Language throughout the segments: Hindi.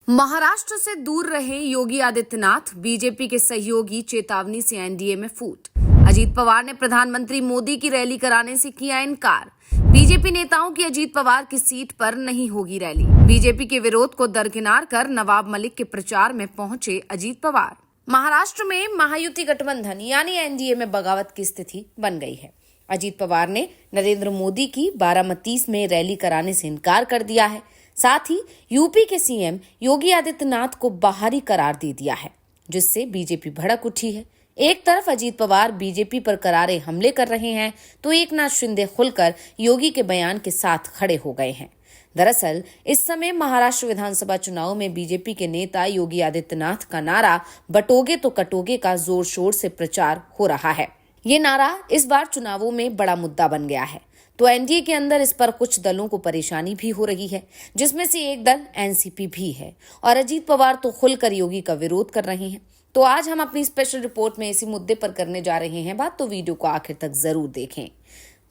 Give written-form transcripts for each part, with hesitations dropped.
महाराष्ट्र से दूर रहे योगी आदित्यनाथ, बीजेपी के सहयोगी चेतावनी से एनडीए में फूट। अजीत पवार ने प्रधानमंत्री मोदी की रैली कराने से किया इनकार। बीजेपी नेताओं की अजीत पवार की सीट पर नहीं होगी रैली। बीजेपी के विरोध को दरकिनार कर नवाब मलिक के प्रचार में पहुंचे अजीत पवार। महाराष्ट्र में महायुति गठबंधन यानी एनडीए में बगावत की स्थिति बन गई है। अजीत पवार ने नरेंद्र मोदी की बारामती में रैली कराने से इनकार कर दिया है। साथ ही यूपी के सीएम योगी आदित्यनाथ को बाहरी करार दे दिया है, जिससे बीजेपी भड़क उठी है। एक तरफ अजीत पवार बीजेपी पर करारे हमले कर रहे हैं, तो एकनाथ शिंदे खुलकर योगी के बयान के साथ खड़े हो गए हैं। दरअसल इस समय महाराष्ट्र विधानसभा चुनाव में बीजेपी के नेता योगी आदित्यनाथ का नारा बटोगे तो कटोगे का जोर शोर से प्रचार हो रहा है। ये नारा इस बार चुनावों में बड़ा मुद्दा बन गया है। तो एनडीए के अंदर इस पर कुछ दलों को परेशानी भी हो रही है, जिसमें से एक दल एनसीपी भी है और अजीत पवार तो खुलकर योगी का विरोध कर रहे हैं। तो आज हम अपनी स्पेशल रिपोर्ट में इसी मुद्दे पर करने जा रहे हैं बात, तो वीडियो को आखिर तक जरूर देखें।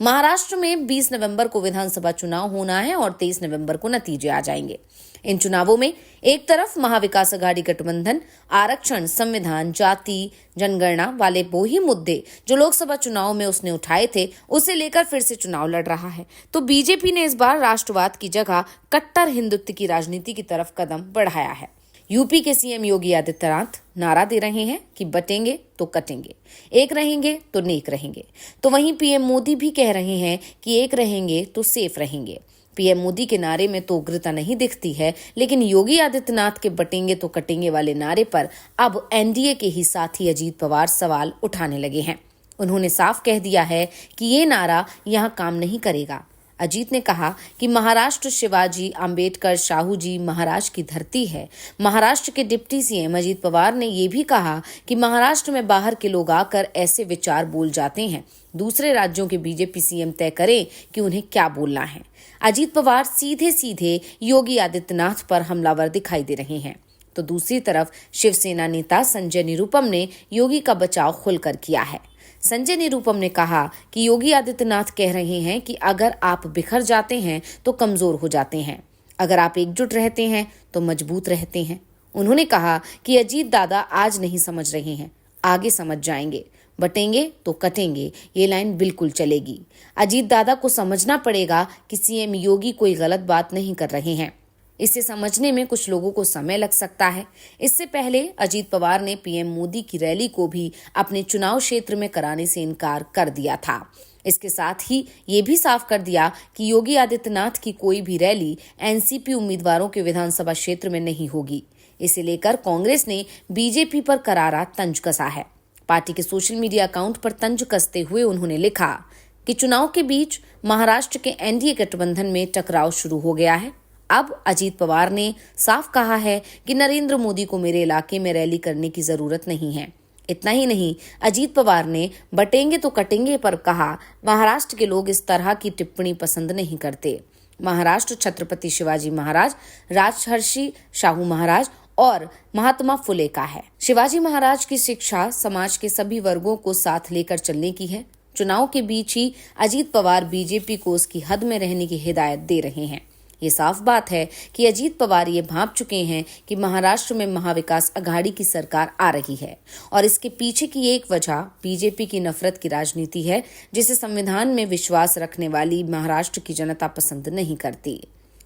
महाराष्ट्र में 20 नवंबर को विधानसभा चुनाव होना है और 23 नवंबर को नतीजे आ जाएंगे। इन चुनावों में एक तरफ महाविकास अघाड़ी गठबंधन आरक्षण, संविधान, जाति, जनगणना वाले वो ही मुद्दे जो लोकसभा चुनाव में उसने उठाए थे, उसे लेकर फिर से चुनाव लड़ रहा है। तो बीजेपी ने इस बार राष्ट्रवाद की जगह कट्टर हिंदुत्व की राजनीति की तरफ कदम बढ़ाया है। यूपी के सीएम योगी आदित्यनाथ नारा दे रहे हैं कि बटेंगे तो कटेंगे, एक रहेंगे तो नेक रहेंगे। तो वहीं पीएम मोदी भी कह रहे हैं कि एक रहेंगे तो सेफ रहेंगे। पीएम मोदी के नारे में तो उग्रता नहीं दिखती है, लेकिन योगी आदित्यनाथ के बटेंगे तो कटेंगे वाले नारे पर अब एनडीए के ही साथी अजीत पवार सवाल उठाने लगे हैं। उन्होंने साफ कह दिया है कि ये नारा यहाँ काम नहीं करेगा। अजीत ने कहा कि महाराष्ट्र शिवाजी, अंबेडकर, शाहू जी महाराज की धरती है। महाराष्ट्र के डिप्टी सीएम अजीत पवार ने ये भी कहा कि महाराष्ट्र में बाहर के लोग आकर ऐसे विचार बोल जाते हैं, दूसरे राज्यों के बीजेपी सीएम तय करें कि उन्हें क्या बोलना है। अजीत पवार सीधे सीधे योगी आदित्यनाथ पर हमलावर दिखाई दे रहे हैं। तो दूसरी तरफ शिवसेना नेता संजय निरुपम ने योगी का बचाव खुलकर किया है। संजय निरुपम ने कहा कि योगी आदित्यनाथ कह रहे हैं कि अगर आप बिखर जाते हैं तो कमजोर हो जाते हैं, अगर आप एकजुट रहते हैं तो मजबूत रहते हैं। उन्होंने कहा कि अजीत दादा आज नहीं समझ रहे हैं, आगे समझ जाएंगे। बटेंगे तो कटेंगे, ये लाइन बिल्कुल चलेगी। अजीत दादा को समझना पड़ेगा कि सीएम योगी कोई गलत बात नहीं कर रहे हैं। इसे समझने में कुछ लोगों को समय लग सकता है। इससे पहले अजीत पवार ने पीएम मोदी की रैली को भी अपने चुनाव क्षेत्र में कराने से इनकार कर दिया था। इसके साथ ही ये भी साफ कर दिया कि योगी आदित्यनाथ की कोई भी रैली एनसीपी उम्मीदवारों के विधानसभा क्षेत्र में नहीं होगी। इसे लेकर कांग्रेस ने बीजेपी पर करारा तंज कसा है। पार्टी के सोशल मीडिया अकाउंट पर तंज कसते हुए उन्होंने लिखा कि चुनाव के बीच महाराष्ट्र के एनडीए गठबंधन में टकराव शुरू हो गया है। अब अजीत पवार ने साफ कहा है कि नरेंद्र मोदी को मेरे इलाके में रैली करने की जरूरत नहीं है। इतना ही नहीं, अजीत पवार ने बटेंगे तो कटेंगे पर कहा, महाराष्ट्र के लोग इस तरह की टिप्पणी पसंद नहीं करते। महाराष्ट्र छत्रपति शिवाजी महाराज, राजर्षि शाहू महाराज और महात्मा फुले का है। शिवाजी महाराज की शिक्षा समाज के सभी वर्गों को साथ लेकर चलने की है। चुनाव के बीच ही अजीत पवार बीजेपी को उसकी हद में रहने की हिदायत दे रहे हैं। ये साफ बात है कि अजीत पवार ये भांप चुके हैं कि महाराष्ट्र में महाविकास अघाड़ी की सरकार आ रही है और इसके पीछे की एक वजह बीजेपी की नफरत की राजनीति है, जिसे संविधान में विश्वास रखने वाली महाराष्ट्र की जनता पसंद नहीं करती।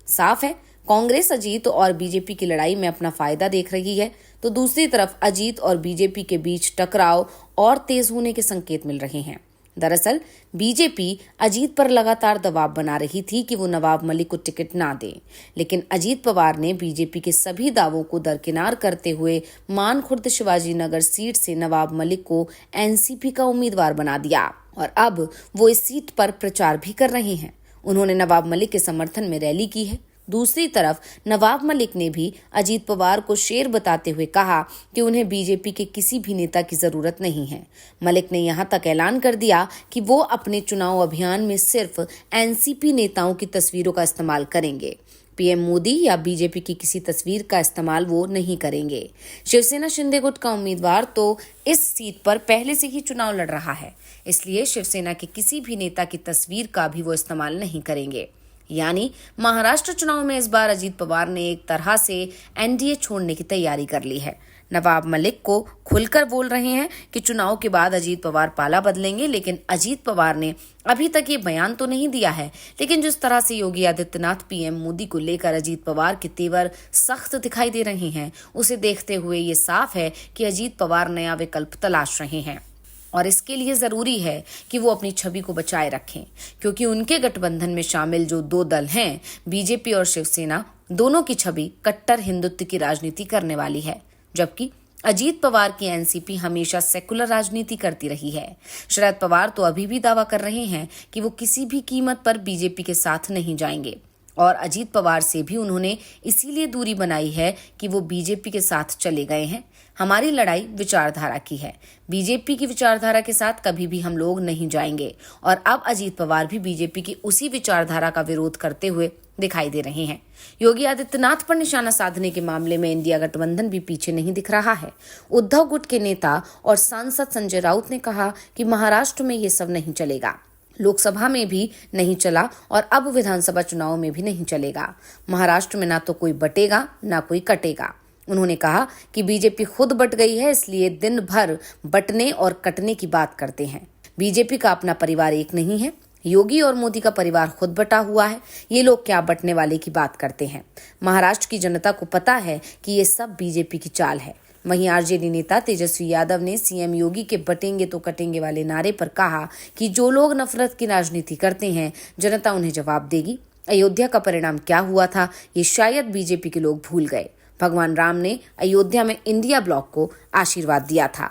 साफ है, कांग्रेस अजीत और बीजेपी की लड़ाई में अपना फायदा देख रही है, तो दूसरी तरफ अजीत और बीजेपी के बीच टकराव और तेज होने के संकेत मिल रहे हैं। दरअसल बीजेपी अजीत पर लगातार दबाव बना रही थी कि वो नवाब मलिक को टिकट ना दे, लेकिन अजीत पवार ने बीजेपी के सभी दावों को दरकिनार करते हुए मानखुर्द शिवाजी नगर सीट से नवाब मलिक को एनसीपी का उम्मीदवार बना दिया और अब वो इस सीट पर प्रचार भी कर रहे हैं। उन्होंने नवाब मलिक के समर्थन में रैली की है। दूसरी तरफ नवाब मलिक ने भी अजीत पवार को शेर बताते हुए कहा कि उन्हें बीजेपी के किसी भी नेता की जरूरत नहीं है। मलिक ने यहां तक ऐलान कर दिया कि वो अपने चुनाव अभियान में सिर्फ एनसीपी नेताओं की तस्वीरों का इस्तेमाल करेंगे। पीएम मोदी या बीजेपी की किसी तस्वीर का इस्तेमाल वो नहीं करेंगे। शिवसेना शिंदे गुट का उम्मीदवार तो इस सीट पर पहले से ही चुनाव लड़ रहा है, इसलिए शिवसेना के किसी भी नेता की तस्वीर का भी वो इस्तेमाल नहीं करेंगे। यानी महाराष्ट्र चुनाव में इस बार अजीत पवार ने एक तरह से एनडीए छोड़ने की तैयारी कर ली है। नवाब मलिक को खुलकर बोल रहे हैं कि चुनाव के बाद अजीत पवार पाला बदलेंगे, लेकिन अजीत पवार ने अभी तक ये बयान तो नहीं दिया है। लेकिन जिस तरह से योगी आदित्यनाथ पीएम मोदी को लेकर अजीत पवार के तेवर सख्त दिखाई दे रहे हैं, उसे देखते हुए ये साफ है कि अजीत पवार नया विकल्प तलाश रहे हैं और इसके लिए जरूरी है कि वो अपनी छवि को बचाए रखें, क्योंकि उनके गठबंधन में शामिल जो दो दल हैं, बीजेपी और शिवसेना, दोनों की छवि कट्टर हिंदुत्व की राजनीति करने वाली है, जबकि अजीत पवार की एनसीपी हमेशा सेकुलर राजनीति करती रही है। शरद पवार तो अभी भी दावा कर रहे हैं कि वो किसी भी कीमत पर बीजेपी के साथ नहीं जाएंगे और अजीत पवार से भी उन्होंने इसीलिए दूरी बनाई है कि वो बीजेपी के साथ चले गए हैं। हमारी लड़ाई विचारधारा की है, बीजेपी की विचारधारा के साथ कभी भी हम लोग नहीं जाएंगे। और अब अजीत पवार भी बीजेपी की उसी विचारधारा का विरोध करते हुए दिखाई दे रहे हैं। योगी आदित्यनाथ पर निशाना साधने के मामले में इंडिया गठबंधन भी पीछे नहीं दिख रहा है। उद्धव गुट के नेता और सांसद संजय राउत ने कहा कि महाराष्ट्र में ये सब नहीं चलेगा, लोकसभा में भी नहीं चला और अब विधानसभा चुनाव में भी नहीं चलेगा। महाराष्ट्र में ना तो कोई बटेगा ना कोई कटेगा। उन्होंने कहा कि बीजेपी खुद बट गई है, इसलिए दिन भर बटने और कटने की बात करते हैं। बीजेपी का अपना परिवार एक नहीं है, योगी और मोदी का परिवार खुद बटा हुआ है। ये लोग क्या बटने वाले की बात करते हैं। महाराष्ट्र की जनता को पता है कि ये सब बीजेपी की चाल है। वहीं आरजेडी नेता तेजस्वी यादव ने सीएम योगी के बटेंगे तो कटेंगे वाले नारे पर कहा कि जो लोग नफरत की राजनीति करते हैं, जनता उन्हें जवाब देगी। अयोध्या का परिणाम क्या हुआ था, ये शायद बीजेपी के लोग भूल गए। भगवान राम ने अयोध्या में इंडिया ब्लॉक को आशीर्वाद दिया था।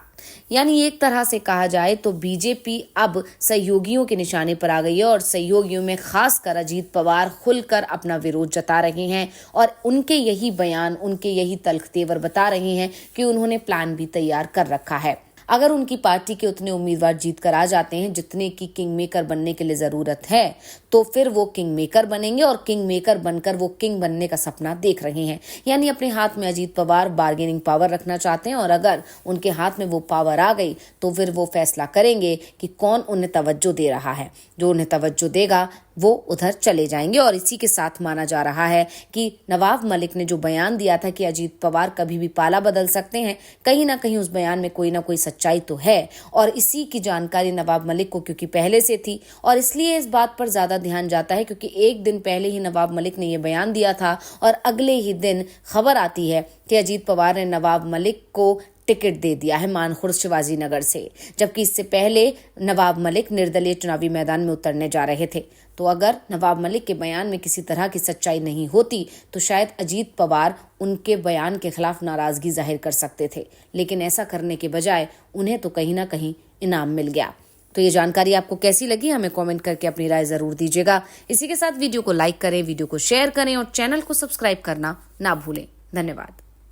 यानी एक तरह से कहा जाए तो बीजेपी अब सहयोगियों के निशाने पर आ गई है और सहयोगियों में खासकर अजीत पवार खुलकर अपना विरोध जता रहे हैं और उनके यही बयान, उनके यही तल्ख तेवर बता रहे हैं कि उन्होंने प्लान भी तैयार कर रखा है। अगर उनकी पार्टी के उतने उम्मीदवार जीत कर आ जाते हैं जितने की किंग मेकर बनने के लिए जरूरत है, तो फिर वो किंग मेकर बनेंगे और किंग मेकर बनकर वो किंग बनने का सपना देख रहे हैं। यानी अपने हाथ में अजीत पवार बार्गेनिंग पावर रखना चाहते हैं और अगर उनके हाथ में वो पावर आ गई तो फिर वो फैसला करेंगे कि कौन उन्हें तवज्जो दे रहा है। जो उन्हें तवज्जो देगा वो उधर चले जाएंगे। और इसी के साथ माना जा रहा है कि नवाब मलिक ने जो बयान दिया था कि अजीत पवार कभी भी पाला बदल सकते हैं, कहीं ना कहीं उस बयान में कोई ना कोई सच्चाई तो है और इसी की जानकारी नवाब मलिक को क्योंकि पहले से थी और इसलिए इस बात पर ज्यादा ध्यान जाता है, क्योंकि एक दिन पहले ही नवाब मलिक ने यह बयान दिया था और अगले ही दिन खबर आती है कि अजीत पवार ने नवाब मलिक को टिकट दे दिया है मानखुर्द शिवाजी नगर से, जबकि इससे पहले नवाब मलिक निर्दलीय चुनावी मैदान में उतरने जा रहे थे। तो अगर नवाब मलिक के बयान में किसी तरह की सच्चाई नहीं होती तो शायद अजीत पवार उनके बयान के खिलाफ नाराजगी जाहिर कर सकते थे, लेकिन ऐसा करने के बजाय उन्हें तो कहीं ना कहीं इनाम मिल गया। तो ये जानकारी आपको कैसी लगी, हमें कमेंट करके अपनी राय जरूर दीजिएगा। इसी के साथ वीडियो को लाइक करें, वीडियो को शेयर करें और चैनल को सब्सक्राइब करना ना भूलें। धन्यवाद।